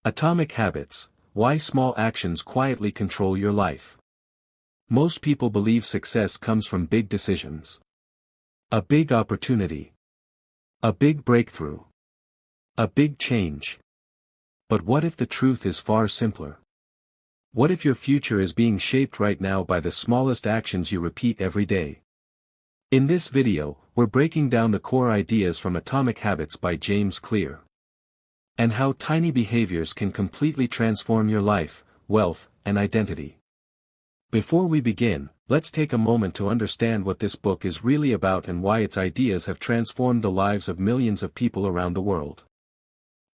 Atomic habits: why small actions quietly control your life. Most people believe success comes from big decisions. A big opportunity. A big breakthrough. A big change. But what if the truth is far simpler? What if your future is being shaped right now by the smallest actions you repeat every day? In this video, we're breaking down the core ideas from Atomic Habits by James Clear, and how tiny behaviors can completely transform your life, wealth, and identity. Before we begin, let's take a moment to understand what this book is really about and why its ideas have transformed the lives of millions of people around the world.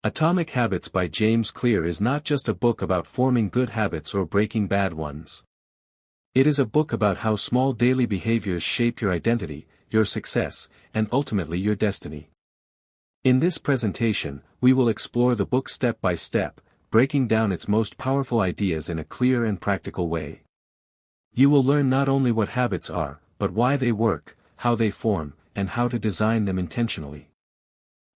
Atomic Habits by James Clear is not just a book about forming good habits or breaking bad ones. It is a book about how small daily behaviors shape your identity, your success, and ultimately your destiny. In this presentation, we will explore the book step by step, breaking down its most powerful ideas in a clear and practical way. You will learn not only what habits are, but why they work, how they form, and how to design them intentionally.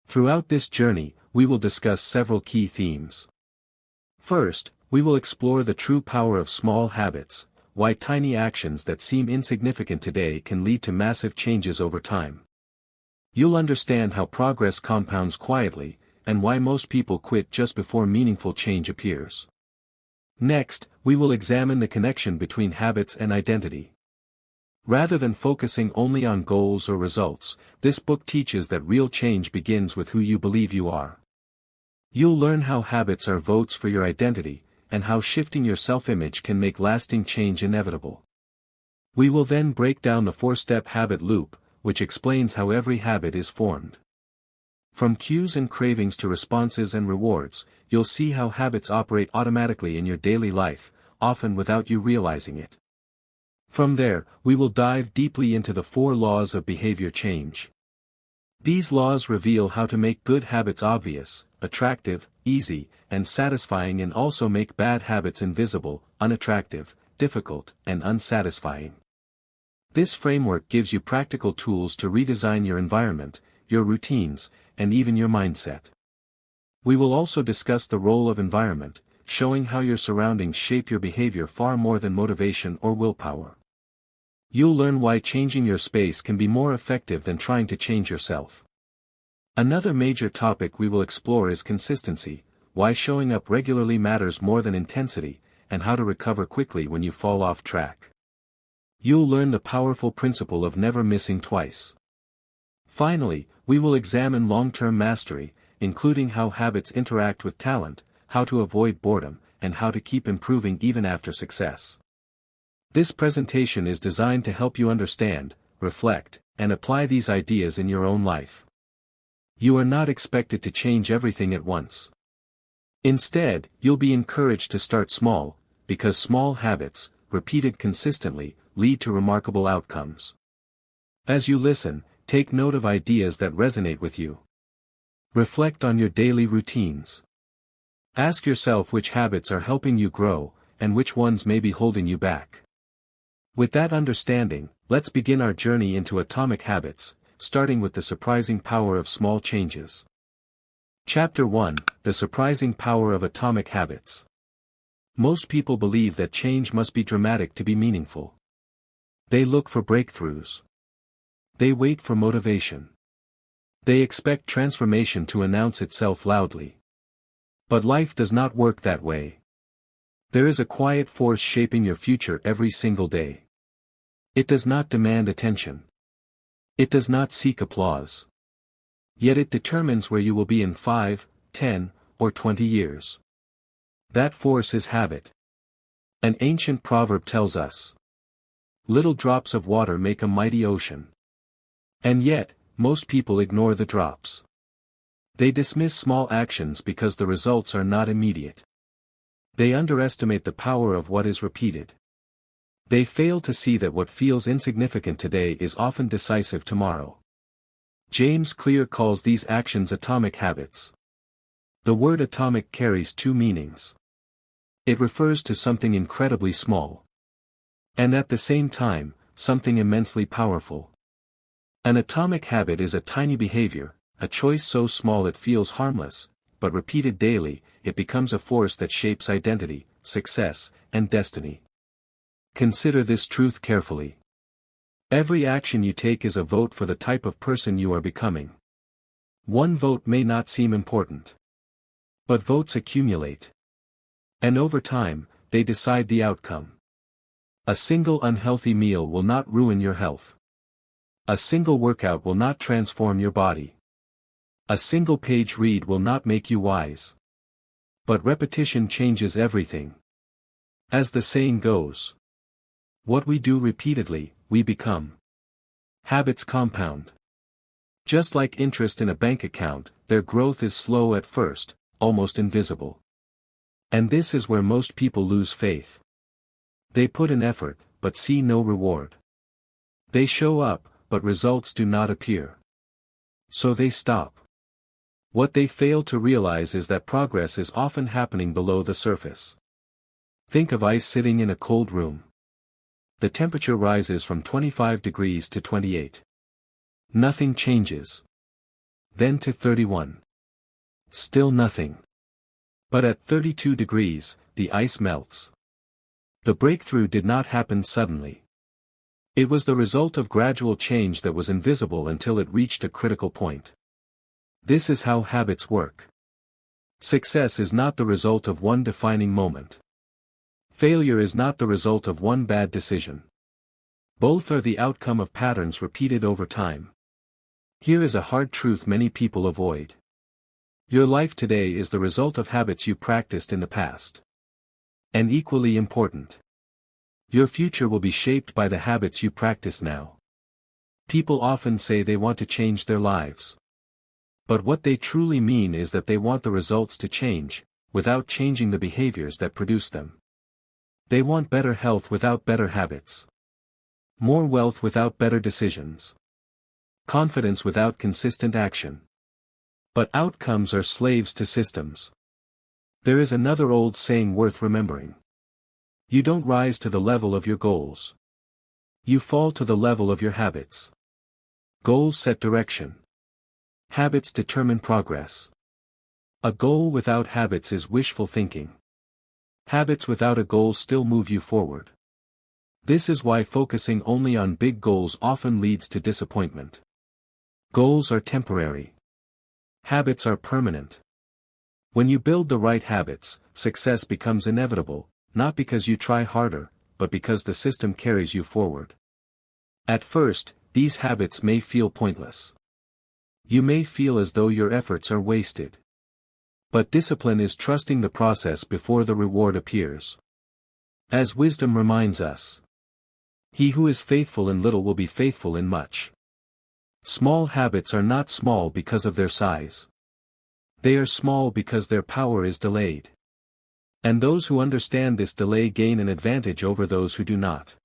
Throughout this journey, we will discuss several key themes. First, we will explore the true power of small habits, why tiny actions that seem insignificant today can lead to massive changes over time. You'll understand how progress compounds quietly, and why most people quit just before meaningful change appears. Next, we will examine the connection between habits and identity. Rather than focusing only on goals or results, this book teaches that real change begins with who you believe you are. You'll learn how habits are votes for your identity, and how shifting your self-image can make lasting change inevitable. We will then break down the four-step habit loop, which explains how every habit is formed. From cues and cravings to responses and rewards, you'll see how habits operate automatically in your daily life, often without you realizing it. From there, we will dive deeply into the 4 laws of behavior change. These laws reveal how to make good habits obvious, attractive, easy, and satisfying, and also make bad habits invisible, unattractive, difficult, and unsatisfying. This framework gives you practical tools to redesign your environment, your routines, and even your mindset. We will also discuss the role of environment, showing how your surroundings shape your behavior far more than motivation or willpower. You'll learn why changing your space can be more effective than trying to change yourself. Another major topic we will explore is consistency, why showing up regularly matters more than intensity, and how to recover quickly when you fall off track. You'll learn the powerful principle of never missing twice. Finally, we will examine long-term mastery, including how habits interact with talent, how to avoid boredom, and how to keep improving even after success. This presentation is designed to help you understand, reflect, and apply these ideas in your own life. You are not expected to change everything at once. Instead, you'll be encouraged to start small, because small habits, repeated consistently, lead to remarkable outcomes. As you listen, take note of ideas that resonate with you. Reflect on your daily routines. Ask yourself which habits are helping you grow, and which ones may be holding you back. With that understanding, let's begin our journey into Atomic Habits, starting with the surprising power of small changes. Chapter 1: The Surprising Power of Atomic Habits. Most people believe that change must be dramatic to be meaningful. They look for breakthroughs. They wait for motivation. They expect transformation to announce itself loudly. But life does not work that way. There is a quiet force shaping your future every single day. It does not demand attention. It does not seek applause. Yet it determines where you will be in 5, 10, or 20 years. That force is habit. An ancient proverb tells us, "Little drops of water make a mighty ocean." And yet, most people ignore the drops. They dismiss small actions because the results are not immediate. They underestimate the power of what is repeated. They fail to see that what feels insignificant today is often decisive tomorrow. James Clear calls these actions atomic habits. The word atomic carries 2 meanings. It refers to something incredibly small, and at the same time, something immensely powerful. An atomic habit is a tiny behavior, a choice so small it feels harmless, but repeated daily, it becomes a force that shapes identity, success, and destiny. Consider this truth carefully. Every action you take is a vote for the type of person you are becoming. One vote may not seem important, but votes accumulate. And over time, they decide the outcome. A single unhealthy meal will not ruin your health. A single workout will not transform your body. A single page read will not make you wise. But repetition changes everything. As the saying goes, what we do repeatedly, we become. Habits compound. Just like interest in a bank account, their growth is slow at first, almost invisible. And this is where most people lose faith. They put in effort, but see no reward. They show up, but results do not appear. So they stop. What they fail to realize is that progress is often happening below the surface. Think of ice sitting in a cold room. The temperature rises from 25 degrees to 28. Nothing changes. Then to 31. Still nothing. But at 32 degrees, the ice melts. The breakthrough did not happen suddenly. It was the result of gradual change that was invisible until it reached a critical point. This is how habits work. Success is not the result of one defining moment. Failure is not the result of one bad decision. Both are the outcome of patterns repeated over time. Here is a hard truth many people avoid. Your life today is the result of habits you practiced in the past. And equally important, your future will be shaped by the habits you practice now. People often say they want to change their lives. But what they truly mean is that they want the results to change, without changing the behaviors that produce them. They want better health without better habits. More wealth without better decisions. Confidence without consistent action. But outcomes are slaves to systems. There is another old saying worth remembering. You don't rise to the level of your goals. You fall to the level of your habits. Goals set direction. Habits determine progress. A goal without habits is wishful thinking. Habits without a goal still move you forward. This is why focusing only on big goals often leads to disappointment. Goals are temporary. Habits are permanent. When you build the right habits, success becomes inevitable, not because you try harder, but because the system carries you forward. At first, these habits may feel pointless. You may feel as though your efforts are wasted. But discipline is trusting the process before the reward appears. As wisdom reminds us, he who is faithful in little will be faithful in much. Small habits are not small because of their size. They are small because their power is delayed. And those who understand this delay gain an advantage over those who do not.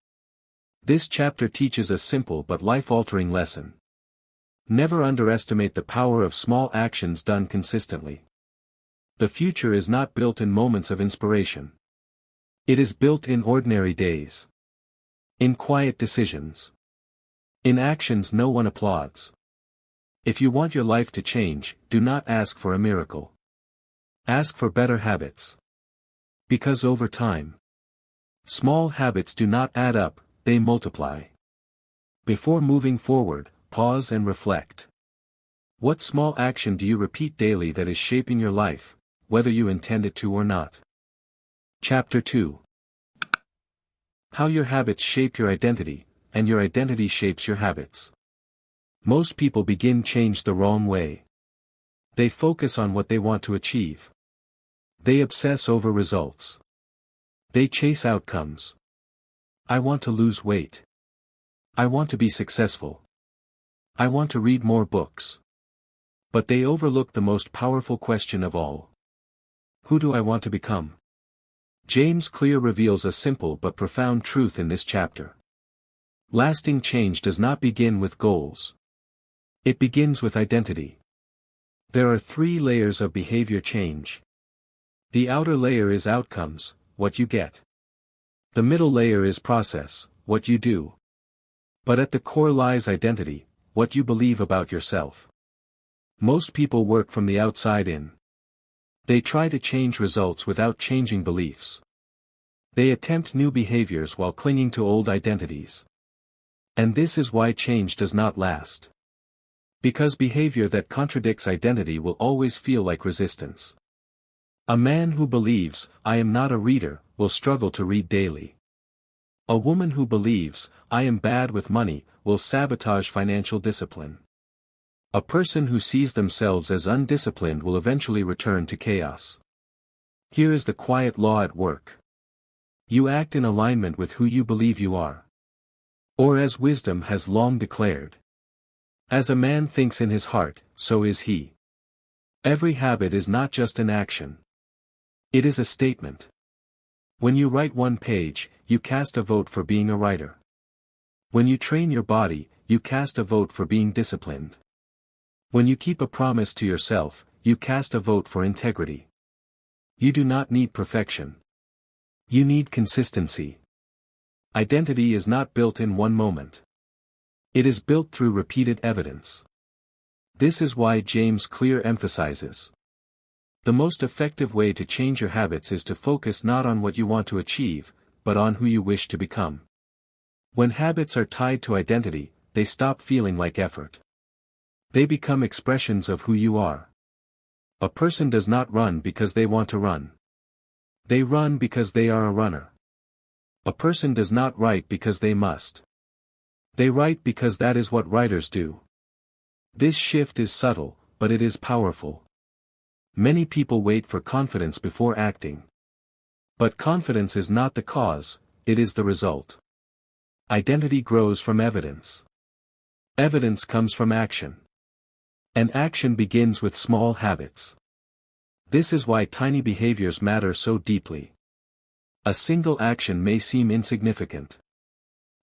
This chapter teaches a simple but life-altering lesson. Never underestimate the power of small actions done consistently. The future is not built in moments of inspiration. It is built in ordinary days. In quiet decisions. In actions no one applauds. If you want your life to change, do not ask for a miracle. Ask for better habits. Because over time, small habits do not add up, they multiply. Before moving forward, pause and reflect. What small action do you repeat daily that is shaping your life, whether you intend it to or not? Chapter 2. How your habits shape your identity, and your identity shapes your habits. Most people begin change the wrong way. They focus on what they want to achieve. They obsess over results. They chase outcomes. I want to lose weight. I want to be successful. I want to read more books. But they overlook the most powerful question of all. Who do I want to become? James Clear reveals a simple but profound truth in this chapter. Lasting change does not begin with goals. It begins with identity. There are 3 layers of behavior change. The outer layer is outcomes, what you get. The middle layer is process, what you do. But at the core lies identity, what you believe about yourself. Most people work from the outside in. They try to change results without changing beliefs. They attempt new behaviors while clinging to old identities. And this is why change does not last. Because behavior that contradicts identity will always feel like resistance. A man who believes, "I am not a reader," will struggle to read daily. A woman who believes, "I am bad with money," will sabotage financial discipline. A person who sees themselves as undisciplined will eventually return to chaos. Here is the quiet law at work. You act in alignment with who you believe you are. Or as wisdom has long declared. As a man thinks in his heart, so is he. Every habit is not just an action. It is a statement. When you write one page, you cast a vote for being a writer. When you train your body, you cast a vote for being disciplined. When you keep a promise to yourself, you cast a vote for integrity. You do not need perfection. You need consistency. Identity is not built in one moment. It is built through repeated evidence. This is why James Clear emphasizes. The most effective way to change your habits is to focus not on what you want to achieve, but on who you wish to become. When habits are tied to identity, they stop feeling like effort. They become expressions of who you are. A person does not run because they want to run. They run because they are a runner. A person does not write because they must. They write because that is what writers do. This shift is subtle, but it is powerful. Many people wait for confidence before acting. But confidence is not the cause, it is the result. Identity grows from evidence. Evidence comes from action. And action begins with small habits. This is why tiny behaviors matter so deeply. A single action may seem insignificant.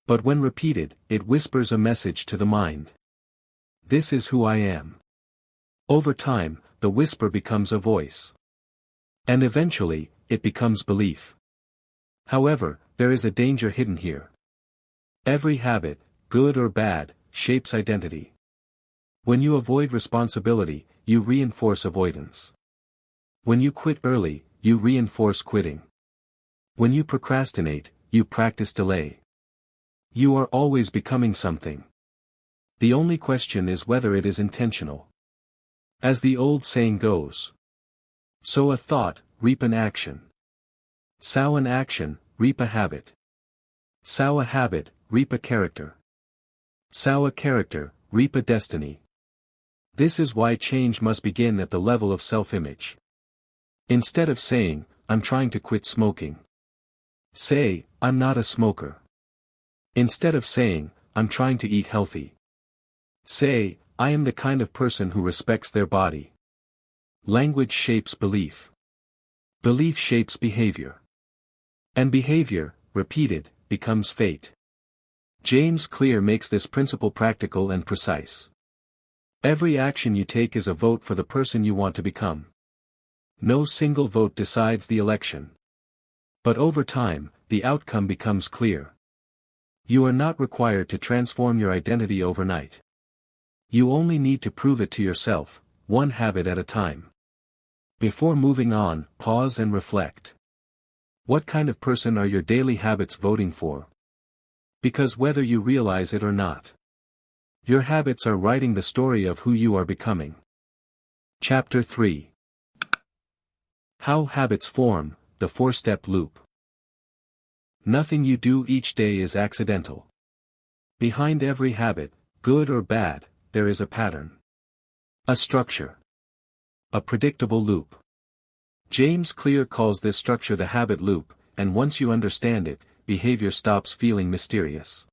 But when repeated, it whispers a message to the mind. This is who I am. Over time, the whisper becomes a voice. And eventually, it becomes belief. However, there is a danger hidden here. Every habit, good or bad, shapes identity. When you avoid responsibility, you reinforce avoidance. When you quit early, you reinforce quitting. When you procrastinate, you practice delay. You are always becoming something. The only question is whether it is intentional. As the old saying goes, sow a thought, reap an action. Sow an action, reap a habit. Sow a habit, reap a character. Sow a character, reap a destiny. This is why change must begin at the level of self-image. Instead of saying, "I'm trying to quit smoking," say, "I'm not a smoker." Instead of saying, "I'm trying to eat healthy," say, "I am the kind of person who respects their body." Language shapes belief. Belief shapes behavior. And behavior, repeated, becomes fate. James Clear makes this principle practical and precise. Every action you take is a vote for the person you want to become. No single vote decides the election. But over time, the outcome becomes clear. You are not required to transform your identity overnight. You only need to prove it to yourself, one habit at a time. Before moving on, pause and reflect. What kind of person are your daily habits voting for? Because whether you realize it or not, your habits are writing the story of who you are becoming. Chapter 3. How Habits Form, the 4-Step Loop. Nothing you do each day is accidental. Behind every habit, good or bad, there is a pattern. A structure. A predictable loop. James Clear calls this structure the habit loop, and once you understand it, behavior stops feeling mysterious.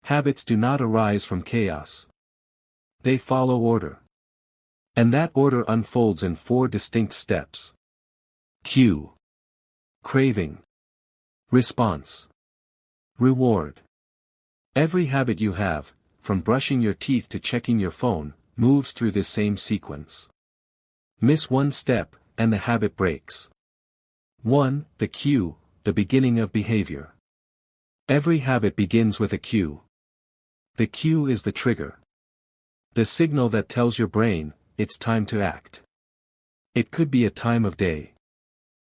Habits do not arise from chaos. They follow order. And that order unfolds in 4 distinct steps. Cue. Craving. Response. Reward. Every habit you have, from brushing your teeth to checking your phone, moves through this same sequence. Miss one step, and the habit breaks. 1. The cue, the beginning of behavior. Every habit begins with a cue. The cue is the trigger. The signal that tells your brain, it's time to act. It could be a time of day,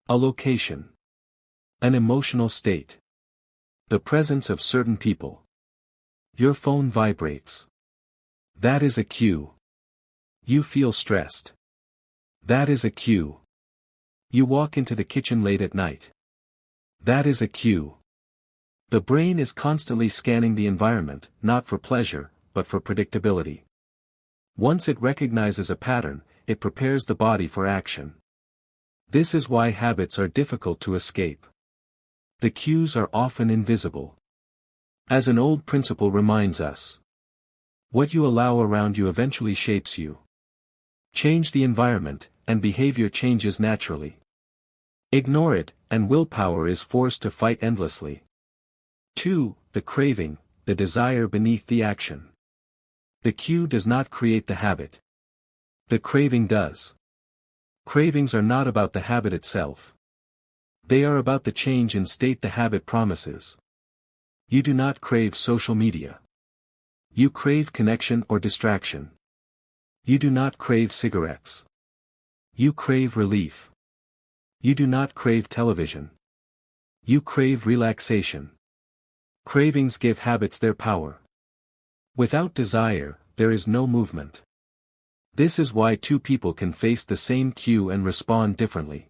a location, an emotional state, the presence of certain people. Your phone vibrates. That is a cue. You feel stressed. That is a cue. You walk into the kitchen late at night. That is a cue. The brain is constantly scanning the environment, not for pleasure, but for predictability. Once it recognizes a pattern, it prepares the body for action. This is why habits are difficult to escape. The cues are often invisible. As an old principle reminds us, what you allow around you eventually shapes you. Change the environment, and behavior changes naturally. Ignore it, and willpower is forced to fight endlessly. 2. The craving, the desire beneath the action. The cue does not create the habit. The craving does. Cravings are not about the habit itself. They are about the change in state the habit promises. You do not crave social media. You crave connection or distraction. You do not crave cigarettes. You crave relief. You do not crave television. You crave relaxation. Cravings give habits their power. Without desire, there is no movement. This is why two people can face the same cue and respond differently.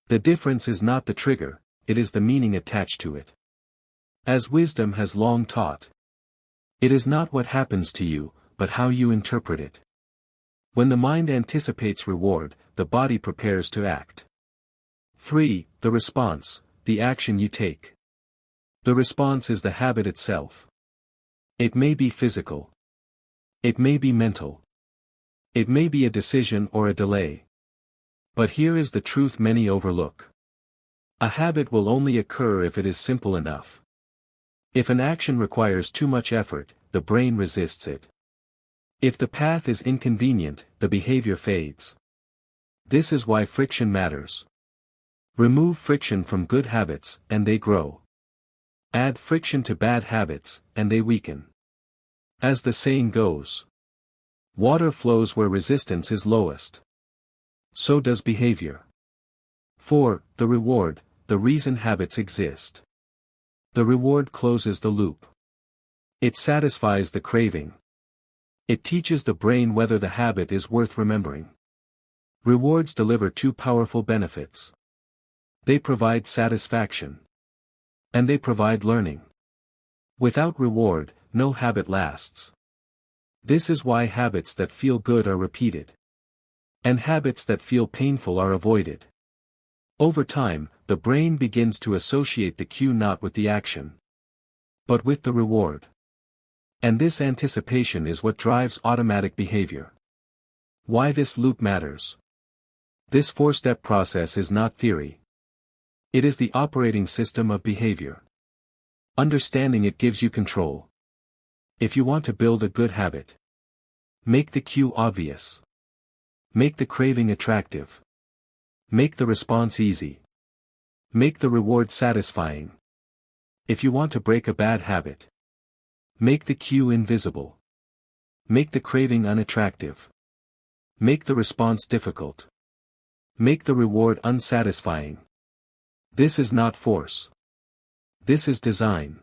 The difference is not the trigger, it is the meaning attached to it. As wisdom has long taught, it is not what happens to you, but how you interpret it. When the mind anticipates reward, the body prepares to act. 3. The response, the action you take. The response is the habit itself. It may be physical. It may be mental. It may be a decision or a delay. But here is the truth many overlook. A habit will only occur if it is simple enough. If an action requires too much effort, the brain resists it. If the path is inconvenient, the behavior fades. This is why friction matters. Remove friction from good habits, and they grow. Add friction to bad habits, and they weaken. As the saying goes, water flows where resistance is lowest. So does behavior. 4. The reward, the reason habits exist. The reward closes the loop. It satisfies the craving. It teaches the brain whether the habit is worth remembering. Rewards deliver two powerful benefits. They provide satisfaction. And they provide learning. Without reward, no habit lasts. This is why habits that feel good are repeated. And habits that feel painful are avoided. Over time, the brain begins to associate the cue not with the action, but with the reward. And this anticipation is what drives automatic behavior. Why this loop matters. This four-step process is not theory. It is the operating system of behavior. Understanding it gives you control. If you want to build a good habit, make the cue obvious. Make the craving attractive. Make the response easy. Make the reward satisfying. If you want to break a bad habit, make the cue invisible. Make the craving unattractive. Make the response difficult. Make the reward unsatisfying. This is not force. This is design.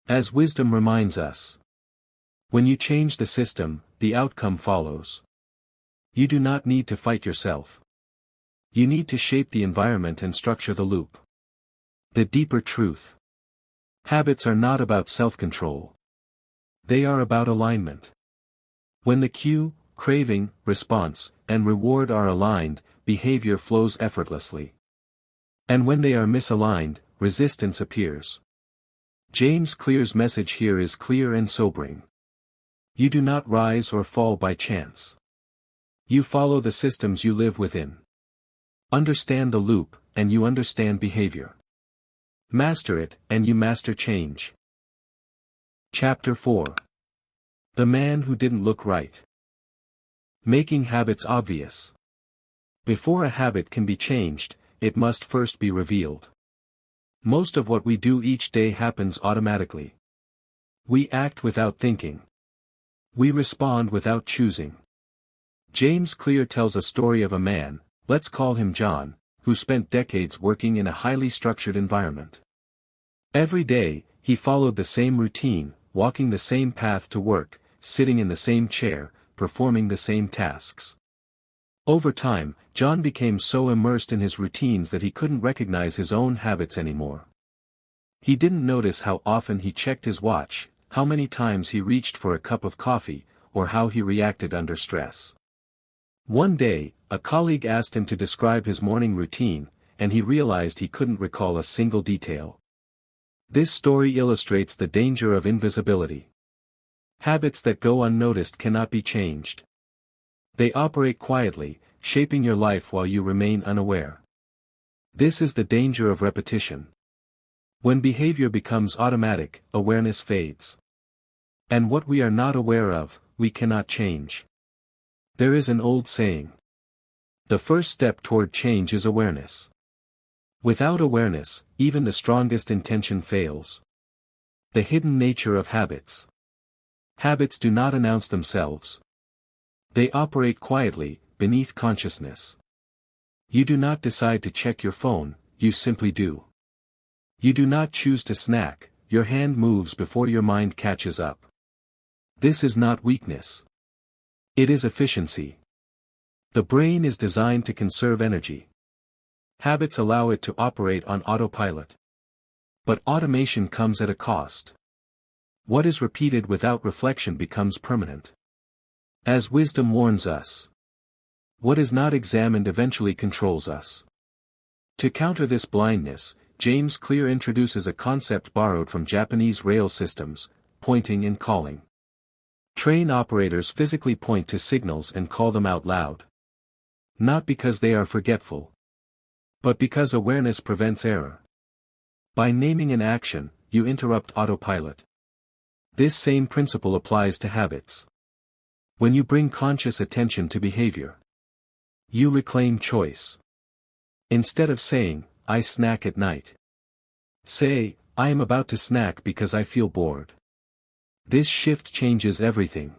As wisdom reminds us, when you change the system, the outcome follows. You do not need to fight yourself. You need to shape the environment and structure the loop. The deeper truth. Habits are not about self-control. They are about alignment. When the cue, craving, response, and reward are aligned, behavior flows effortlessly. And when they are misaligned, resistance appears. James Clear's message here is clear and sobering. You do not rise or fall by chance. You follow the systems you live within. Understand the loop, and you understand behavior. Master it, and you master change. Chapter 4. The Man Who Didn't Look Right. Making habits obvious. Before a habit can be changed, it must first be revealed. Most of what we do each day happens automatically. We act without thinking. We respond without choosing. James Clear tells a story of a man, let's call him John, who spent decades working in a highly structured environment. Every day, he followed the same routine, walking the same path to work, sitting in the same chair, performing the same tasks. Over time, John became so immersed in his routines that he couldn't recognize his own habits anymore. He didn't notice how often he checked his watch, how many times he reached for a cup of coffee, or how he reacted under stress. One day, a colleague asked him to describe his morning routine, and he realized he couldn't recall a single detail. This story illustrates the danger of invisibility. Habits that go unnoticed cannot be changed. They operate quietly, shaping your life while you remain unaware. This is the danger of repetition. When behavior becomes automatic, awareness fades. And what we are not aware of, we cannot change. There is an old saying. The first step toward change is awareness. Without awareness, even the strongest intention fails. The hidden nature of habits. Habits do not announce themselves. They operate quietly, beneath consciousness. You do not decide to check your phone, you simply do. You do not choose to snack, your hand moves before your mind catches up. This is not weakness. It is efficiency. The brain is designed to conserve energy. Habits allow it to operate on autopilot. But automation comes at a cost. What is repeated without reflection becomes permanent. As wisdom warns us, what is not examined eventually controls us. To counter this blindness, James Clear introduces a concept borrowed from Japanese rail systems, pointing and calling. Train operators physically point to signals and call them out loud. Not because they are forgetful, but because awareness prevents error. By naming an action, you interrupt autopilot. This same principle applies to habits. When you bring conscious attention to behavior, you reclaim choice. Instead of saying, I snack at night, say, I am about to snack because I feel bored. This shift changes everything.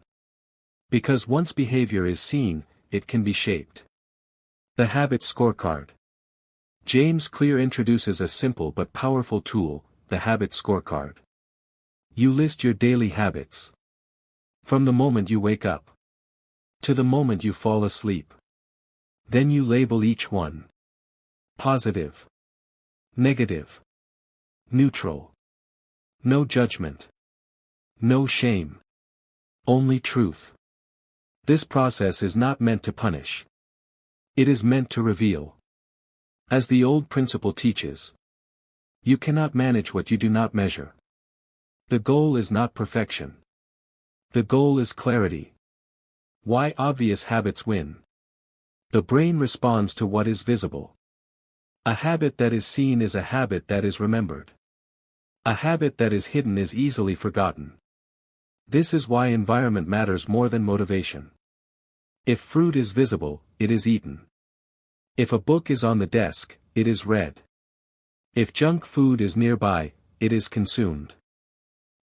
Because once behavior is seen, it can be shaped. The habit scorecard. James Clear introduces a simple but powerful tool, the habit scorecard. You list your daily habits. From the moment you wake up to the moment you fall asleep. Then you label each one. Positive. Negative. Neutral. No judgment. No shame. Only truth. This process is not meant to punish. It is meant to reveal. As the old principle teaches, you cannot manage what you do not measure. The goal is not perfection. The goal is clarity. Why obvious habits win? The brain responds to what is visible. A habit that is seen is a habit that is remembered. A habit that is hidden is easily forgotten. This is why environment matters more than motivation. If fruit is visible, it is eaten. If a book is on the desk, it is read. If junk food is nearby, it is consumed.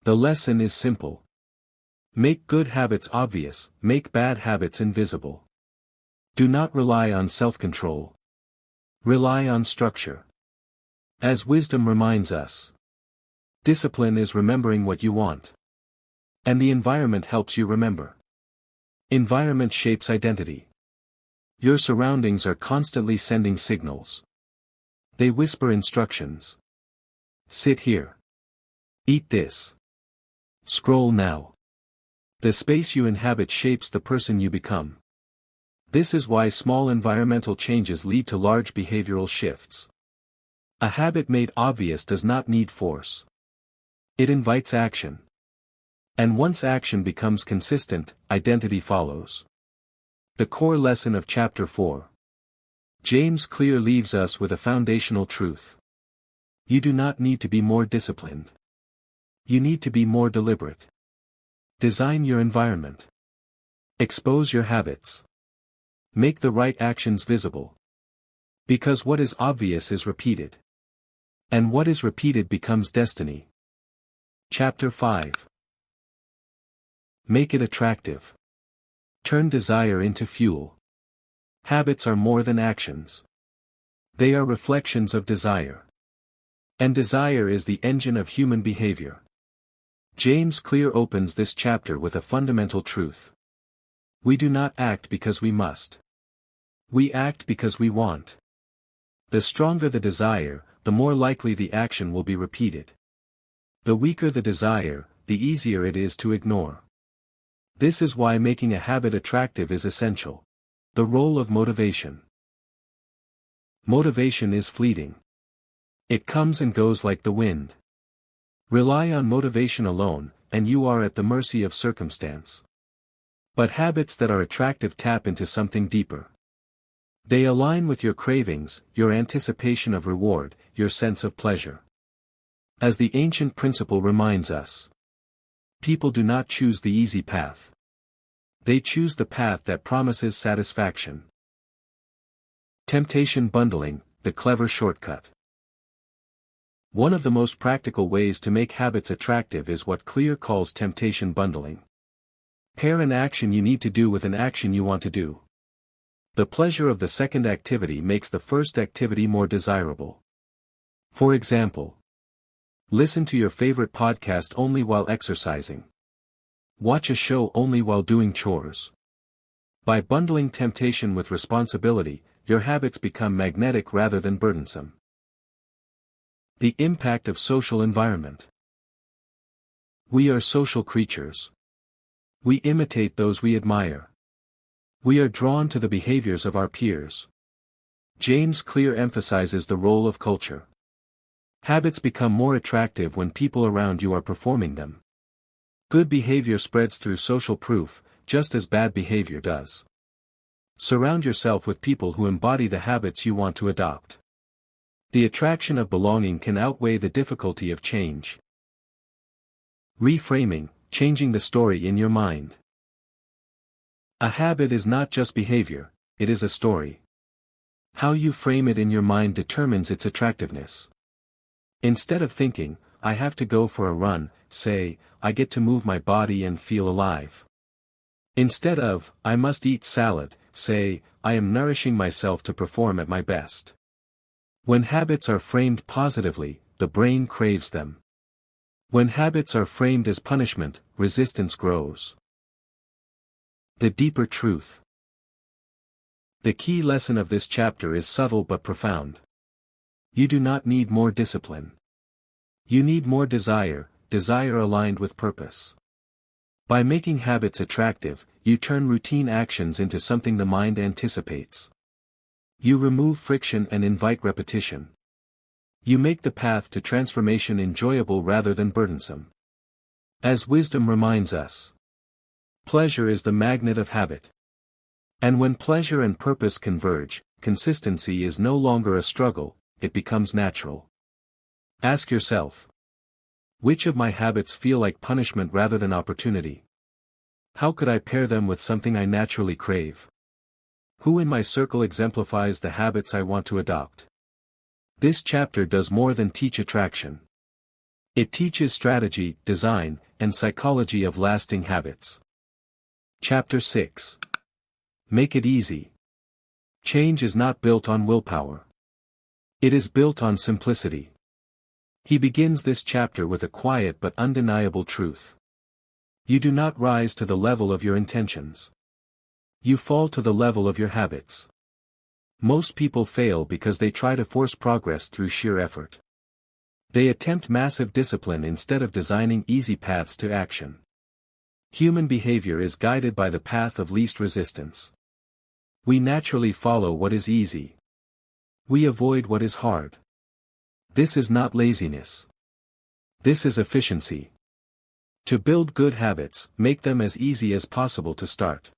The lesson is simple. Make good habits obvious, make bad habits invisible. Do not rely on self-control. Rely on structure. As wisdom reminds us, discipline is remembering what you want. And the environment helps you remember. Environment shapes identity. Your surroundings are constantly sending signals. They whisper instructions. Sit here. Eat this. Scroll now. The space you inhabit shapes the person you become. This is why small environmental changes lead to large behavioral shifts. A habit made obvious does not need force. It invites action. And once action becomes consistent, identity follows. The core lesson of Chapter 4. James Clear leaves us with a foundational truth. You do not need to be more disciplined. You need to be more deliberate. Design your environment. Expose your habits. Make the right actions visible. Because what is obvious is repeated. And what is repeated becomes destiny. Chapter 5. Make it attractive. Turn desire into fuel. Habits are more than actions. They are reflections of desire. And desire is the engine of human behavior. James Clear opens this chapter with a fundamental truth. We do not act because we must. We act because we want. The stronger the desire, the more likely the action will be repeated. The weaker the desire, the easier it is to ignore. This is why making a habit attractive is essential. The role of motivation. Motivation is fleeting. It comes and goes like the wind. Rely on motivation alone, and you are at the mercy of circumstance. But habits that are attractive tap into something deeper. They align with your cravings, your anticipation of reward, your sense of pleasure. As the ancient principle reminds us, people do not choose the easy path. They choose the path that promises satisfaction. Temptation bundling, the clever shortcut. One of the most practical ways to make habits attractive is what Clear calls temptation bundling. Pair an action you need to do with an action you want to do. The pleasure of the second activity makes the first activity more desirable. For example, listen to your favorite podcast only while exercising. Watch a show only while doing chores. By bundling temptation with responsibility, your habits become magnetic rather than burdensome. The impact of social environment. We are social creatures. We imitate those we admire. We are drawn to the behaviors of our peers. James Clear emphasizes the role of culture. Habits become more attractive when people around you are performing them. Good behavior spreads through social proof, just as bad behavior does. Surround yourself with people who embody the habits you want to adopt. The attraction of belonging can outweigh the difficulty of change. Reframing, changing the story in your mind. A habit is not just behavior, it is a story. How you frame it in your mind determines its attractiveness. Instead of thinking, I have to go for a run, say, I get to move my body and feel alive. Instead of, I must eat salad, say, I am nourishing myself to perform at my best. When habits are framed positively, the brain craves them. When habits are framed as punishment, resistance grows. The deeper truth. The key lesson of this chapter is subtle but profound. You do not need more discipline. You need more desire, desire aligned with purpose. By making habits attractive, you turn routine actions into something the mind anticipates. You remove friction and invite repetition. You make the path to transformation enjoyable rather than burdensome. As wisdom reminds us, pleasure is the magnet of habit. And when pleasure and purpose converge, consistency is no longer a struggle, it becomes natural. Ask yourself, which of my habits feel like punishment rather than opportunity? How could I pair them with something I naturally crave? Who in my circle exemplifies the habits I want to adopt? This chapter does more than teach attraction. It teaches strategy, design, and psychology of lasting habits. Chapter 6. Make it easy. Change is not built on willpower. It is built on simplicity. He begins this chapter with a quiet but undeniable truth. You do not rise to the level of your intentions. You fall to the level of your habits. Most people fail because they try to force progress through sheer effort. They attempt massive discipline instead of designing easy paths to action. Human behavior is guided by the path of least resistance. We naturally follow what is easy. We avoid what is hard. This is not laziness. This is efficiency. To build good habits, make them as easy as possible to start.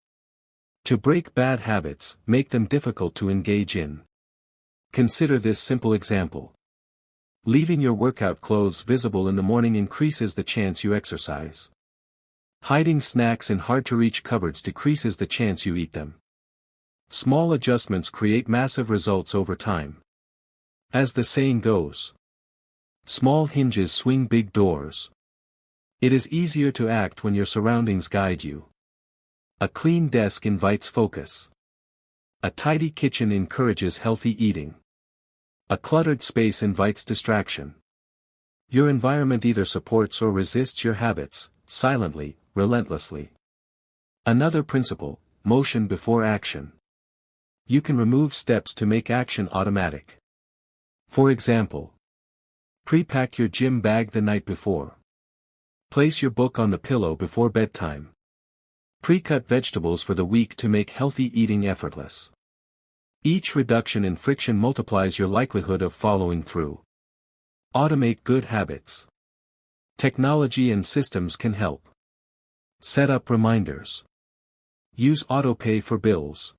To break bad habits, make them difficult to engage in. Consider this simple example. Leaving your workout clothes visible in the morning increases the chance you exercise. Hiding snacks in hard-to-reach cupboards decreases the chance you eat them. Small adjustments create massive results over time. As the saying goes, small hinges swing big doors. It is easier to act when your surroundings guide you. A clean desk invites focus. A tidy kitchen encourages healthy eating. A cluttered space invites distraction. Your environment either supports or resists your habits, silently, relentlessly. Another principle, motion before action. You can remove steps to make action automatic. For example, pre-pack your gym bag the night before. Place your book on the pillow before bedtime. Pre-cut vegetables for the week to make healthy eating effortless. Each reduction in friction multiplies your likelihood of following through. Automate good habits. Technology and systems can help. Set up reminders. Use autopay for bills.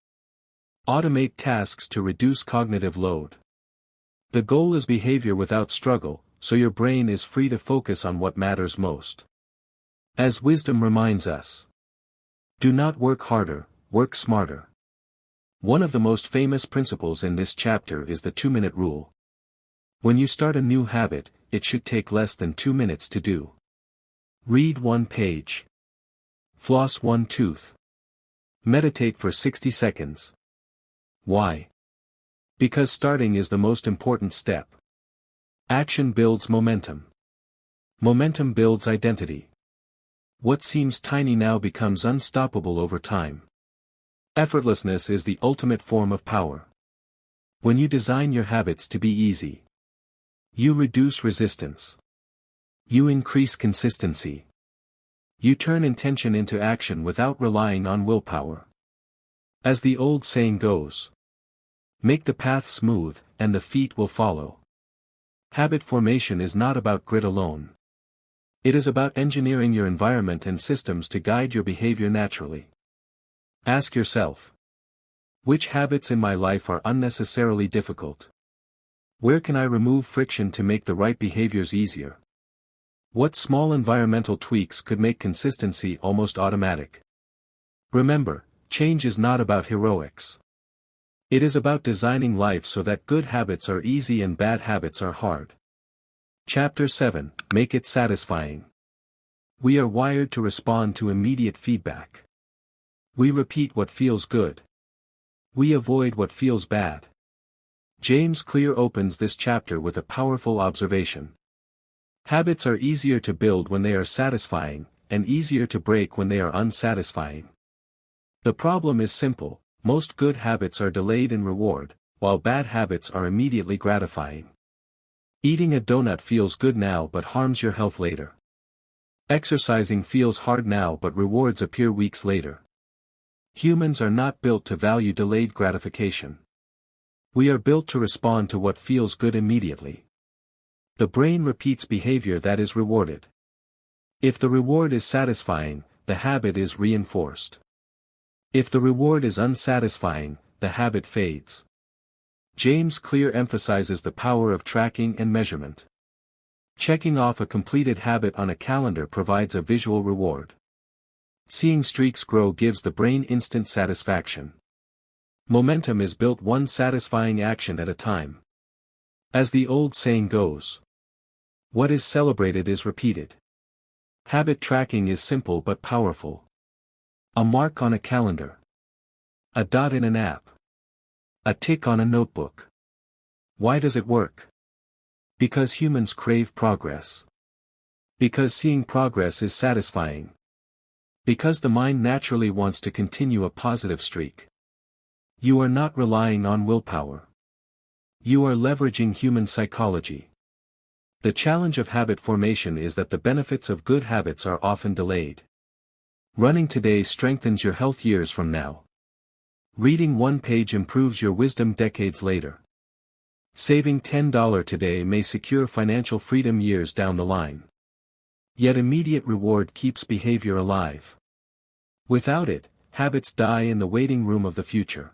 Automate tasks to reduce cognitive load. The goal is behavior without struggle, so your brain is free to focus on what matters most. As wisdom reminds us, do not work harder, work smarter. One of the most famous principles in this chapter is the 2-minute rule. When you start a new habit, it should take less than 2 minutes to do. Read 1 page. Floss 1 tooth. Meditate for 60 seconds. Why? Because starting is the most important step. Action builds momentum. Momentum builds identity. What seems tiny now becomes unstoppable over time. Effortlessness is the ultimate form of power. When you design your habits to be easy, you reduce resistance. You increase consistency. You turn intention into action without relying on willpower. As the old saying goes, make the path smooth, and the feet will follow. Habit formation is not about grit alone. It is about engineering your environment and systems to guide your behavior naturally. Ask yourself, which habits in my life are unnecessarily difficult? Where can I remove friction to make the right behaviors easier? What small environmental tweaks could make consistency almost automatic? Remember, change is not about heroics. It is about designing life so that good habits are easy and bad habits are hard. Chapter 7, Make it satisfying. We are wired to respond to immediate feedback. We repeat what feels good. We avoid what feels bad. James Clear opens this chapter with a powerful observation. Habits are easier to build when they are satisfying, and easier to break when they are unsatisfying. The problem is simple. Most good habits are delayed in reward, while bad habits are immediately gratifying. Eating a donut feels good now but harms your health later. Exercising feels hard now but rewards appear weeks later. Humans are not built to value delayed gratification. We are built to respond to what feels good immediately. The brain repeats behavior that is rewarded. If the reward is satisfying, the habit is reinforced. If the reward is unsatisfying, the habit fades. James Clear emphasizes the power of tracking and measurement. Checking off a completed habit on a calendar provides a visual reward. Seeing streaks grow gives the brain instant satisfaction. Momentum is built one satisfying action at a time. As the old saying goes, what is celebrated is repeated. Habit tracking is simple but powerful. A mark on a calendar. A dot in an app. A tick on a notebook. Why does it work? Because humans crave progress. Because seeing progress is satisfying. Because the mind naturally wants to continue a positive streak. You are not relying on willpower. You are leveraging human psychology. The challenge of habit formation is that the benefits of good habits are often delayed. Running today strengthens your health years from now. Reading 1 page improves your wisdom decades later. Saving $10 today may secure financial freedom years down the line. Yet immediate reward keeps behavior alive. Without it, habits die in the waiting room of the future.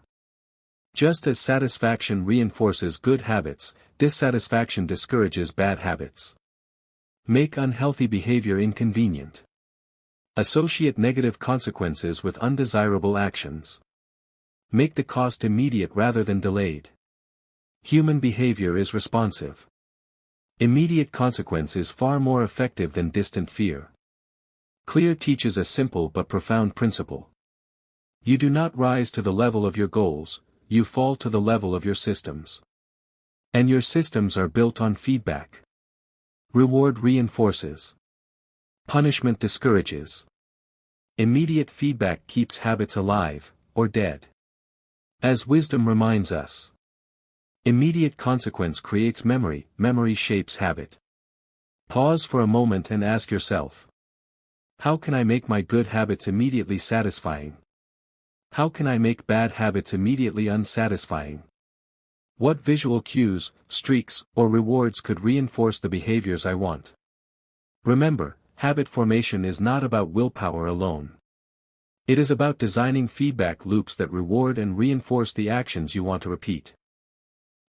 Just as satisfaction reinforces good habits, dissatisfaction discourages bad habits. Make unhealthy behavior inconvenient. Associate negative consequences with undesirable actions. Make the cost immediate rather than delayed. Human behavior is responsive. Immediate consequence is far more effective than distant fear. Clear teaches a simple but profound principle. You do not rise to the level of your goals, you fall to the level of your systems. And your systems are built on feedback. Reward reinforces. Punishment discourages. Immediate feedback keeps habits alive, or dead. As wisdom reminds us. Immediate consequence creates memory, memory shapes habit. Pause for a moment and ask yourself. How can I make my good habits immediately satisfying? How can I make bad habits immediately unsatisfying? What visual cues, streaks, or rewards could reinforce the behaviors I want? Remember, habit formation is not about willpower alone. It is about designing feedback loops that reward and reinforce the actions you want to repeat.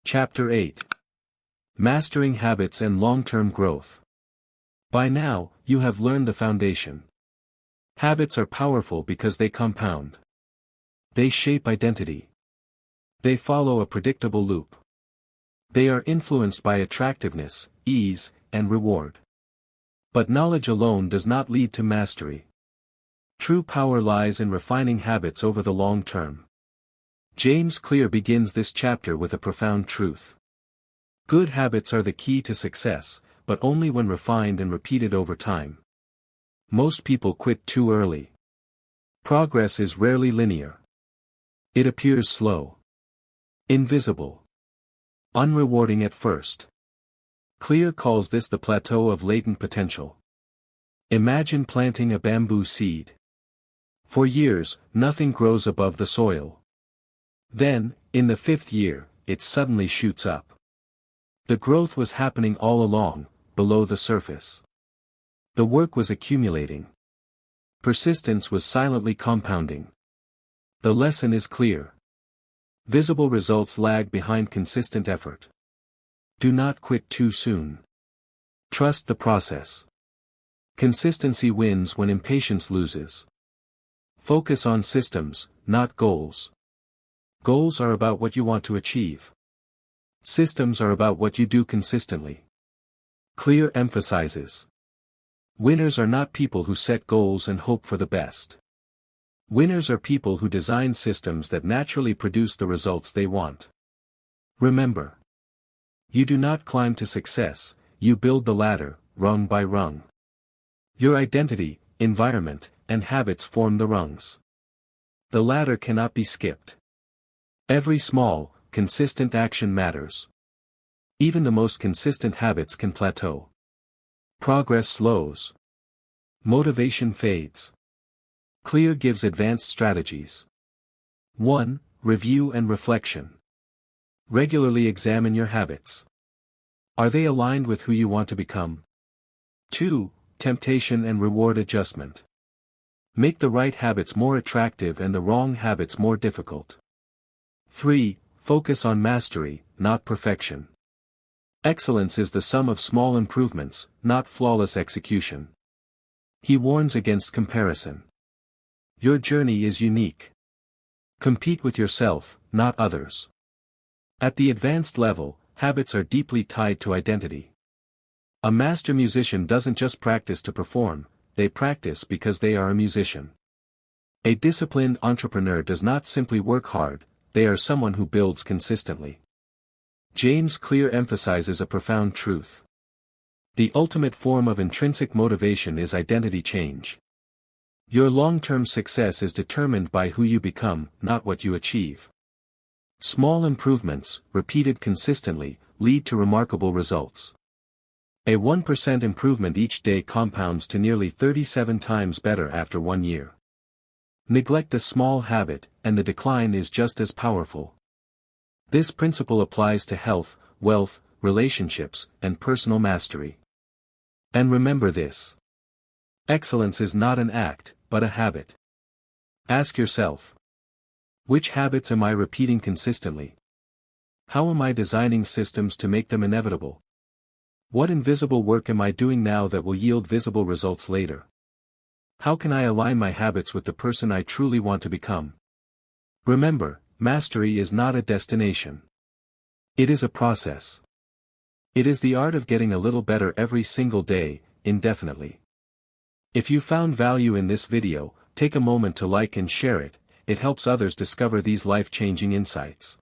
Chapter 8. Mastering Habits and Long-Term Growth. By now, you have learned the foundation. Habits are powerful because they compound. They shape identity. They follow a predictable loop. They are influenced by attractiveness, ease, and reward. But knowledge alone does not lead to mastery. True power lies in refining habits over the long term. James Clear begins this chapter with a profound truth. Good habits are the key to success, but only when refined and repeated over time. Most people quit too early. Progress is rarely linear. It appears slow. Invisible. Unrewarding at first. Clear calls this the plateau of latent potential. Imagine planting a bamboo seed. For years, nothing grows above the soil. Then, in the 5th year, it suddenly shoots up. The growth was happening all along, below the surface. The work was accumulating. Persistence was silently compounding. The lesson is clear. Visible results lag behind consistent effort. Do not quit too soon. Trust the process. Consistency wins when impatience loses. Focus on systems, not goals. Goals are about what you want to achieve. Systems are about what you do consistently. Clear emphasizes. Winners are not people who set goals and hope for the best. Winners are people who design systems that naturally produce the results they want. Remember. You do not climb to success, you build the ladder, rung by rung. Your identity, environment, and habits form the rungs. The ladder cannot be skipped. Every small, consistent action matters. Even the most consistent habits can plateau. Progress slows. Motivation fades. Clear gives advanced strategies. 1. Review and reflection. Regularly examine your habits. Are they aligned with who you want to become? 2. Temptation and reward adjustment. Make the right habits more attractive and the wrong habits more difficult. 3. Focus on mastery, not perfection. Excellence is the sum of small improvements, not flawless execution. He warns against comparison. Your journey is unique. Compete with yourself, not others. At the advanced level, habits are deeply tied to identity. A master musician doesn't just practice to perform, they practice because they are a musician. A disciplined entrepreneur does not simply work hard, they are someone who builds consistently. James Clear emphasizes a profound truth. The ultimate form of intrinsic motivation is identity change. Your long-term success is determined by who you become, not what you achieve. Small improvements, repeated consistently, lead to remarkable results. A 1% improvement each day compounds to nearly 37 times better after 1 year. Neglect a small habit, and the decline is just as powerful. This principle applies to health, wealth, relationships, and personal mastery. And remember this. Excellence is not an act, but a habit. Ask yourself. Which habits am I repeating consistently? How am I designing systems to make them inevitable? What invisible work am I doing now that will yield visible results later? How can I align my habits with the person I truly want to become? Remember, mastery is not a destination. It is a process. It is the art of getting a little better every single day, indefinitely. If you found value in this video, take a moment to like and share it, it helps others discover these life-changing insights.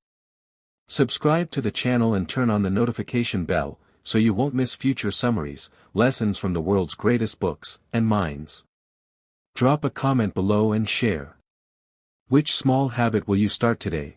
Subscribe to the channel and turn on the notification bell, so you won't miss future summaries, lessons from the world's greatest books and minds. Drop a comment below and share. Which small habit will you start today?